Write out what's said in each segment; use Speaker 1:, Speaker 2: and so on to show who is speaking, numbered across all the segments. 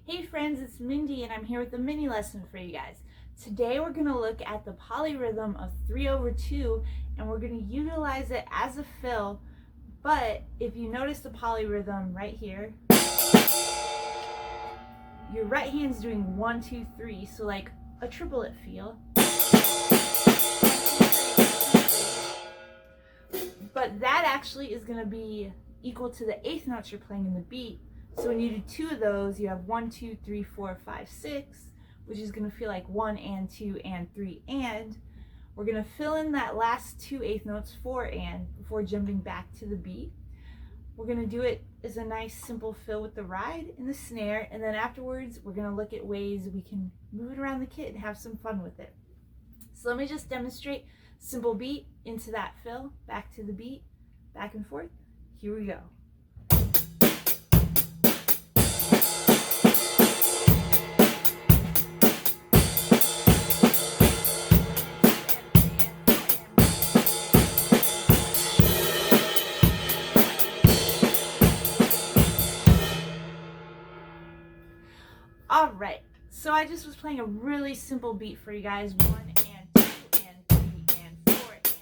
Speaker 1: Hey friends, it's Mindy and I'm here with a mini lesson for you guys. Today we're going to look at the polyrhythm of 3/2 and we're going to utilize it as a fill, but if you notice the polyrhythm right here, your right hand's doing 1, 2, 3, so like a triplet feel. But that actually is going to be equal to the eighth notes you're playing in the beat. So when you do two of those, you have 1, 2, 3, 4, 5, 6, which is going to feel like 1 and 2 and 3 and. We're going to fill in that last two eighth notes, 4 and, before jumping back to the beat. We're going to do it as a nice simple fill with the ride and the snare, and then afterwards we're going to look at ways we can move it around the kit and have some fun with it. So let me just demonstrate simple beat into that fill, back to the beat, back and forth. Here we go. Alright, so I just was playing a really simple beat for you guys. 1 and 2 and 3 and 4 and.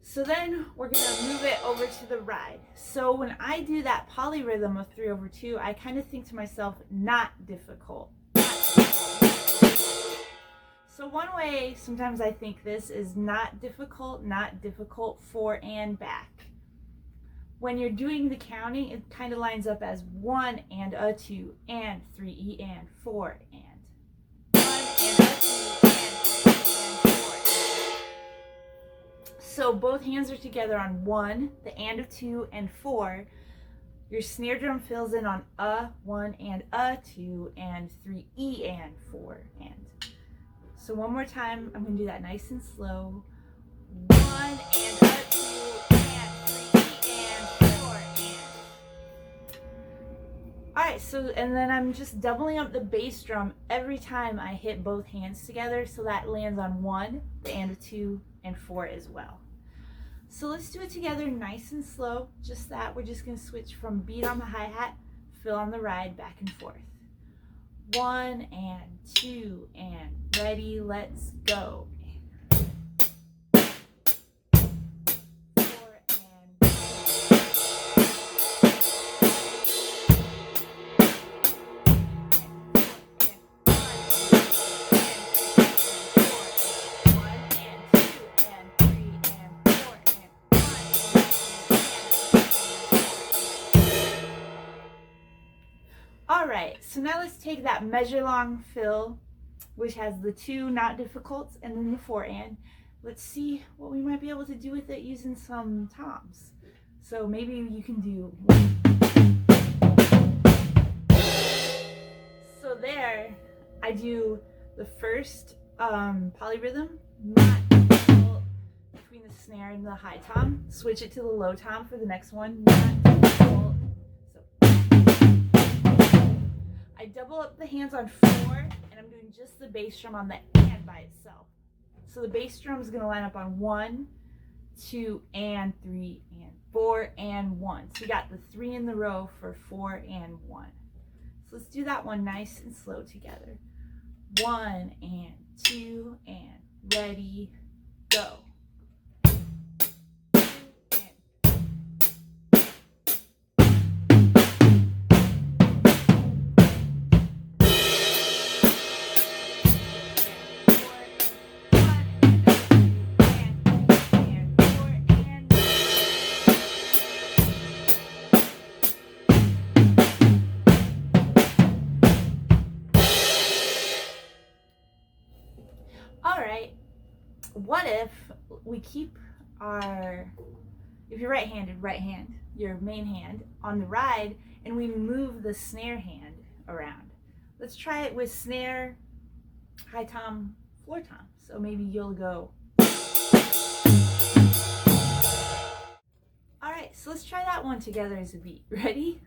Speaker 1: So then we're going to move it over to the ride. So when I do that polyrhythm of 3/2, I kind of think to myself, not difficult. So one way sometimes I think this is not difficult, 4 and back. When you're doing the counting, it kind of lines up as 1 and a 2 and 3 and 4 and 1 and a 2 and 3 and 4. So both hands are together on 1, the and of 2 and 4. Your snare drum fills in on a 1 and a 2 and 3 and 4 and. So one more time, I'm going to do that nice and slow. 1 and a 2 and 3 and 4 and. Alright, so and then I'm just doubling up the bass drum every time I hit both hands together, so that lands on 1, the and of 2 and 4 as well. So let's do it together nice and slow, just that. We're just going to switch from beat on the hi-hat, fill on the ride, back and forth. 1 and 2 and ready, let's go. 4 and. Alright, so now let's take that measure long fill, which has the 2 not difficults and then the 4 and. Let's see what we might be able to do with it using some toms. So maybe you can do. So there, I do the first polyrhythm, not difficult, between the snare and the high tom. Switch it to the low tom for the next one, not difficult. I double up the hands on 4, and I'm doing just the bass drum on the and by itself. So the bass drum is going to line up on 1, 2, and 3, and 4, and 1. So you got the 3 in the row for 4 and 1. So let's do that one nice and slow together. 1 and 2 and ready, go. Alright, what if we keep if you're right-handed, right hand, your main hand, on the ride, and we move the snare hand around. Let's try it with snare, high tom, floor tom. So maybe you'll go. Alright, so let's try that one together as a beat. Ready?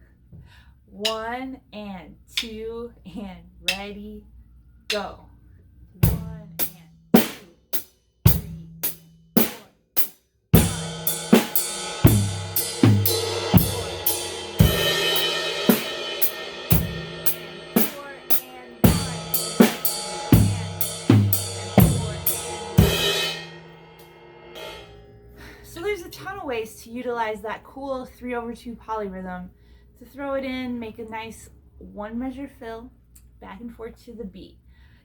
Speaker 1: 1 and 2 and ready, go. 1 and 2, 3 and 4. to utilize that cool 3/2 polyrhythm to throw it in, make a nice 1-measure fill, back and forth to the beat.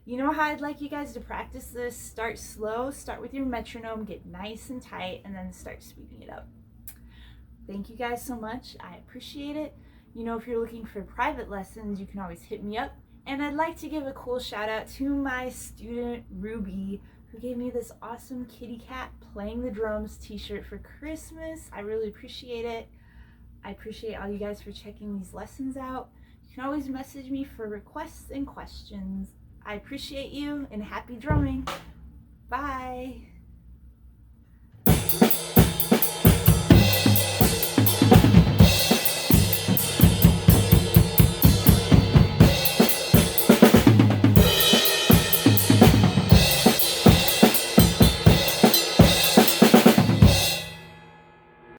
Speaker 1: You know how I'd like you guys to practice this? Start slow, start with your metronome, get nice and tight, and then start speeding it up. Thank you guys so much. I appreciate it. You know, if you're looking for private lessons, you can always hit me up. And I'd like to give a cool shout out to my student, Ruby, who gave me this awesome kitty cat playing the drums t-shirt for Christmas. I really appreciate it. I appreciate all you guys for checking these lessons out. You can always message me for requests and questions. I appreciate you, and happy drumming. Bye.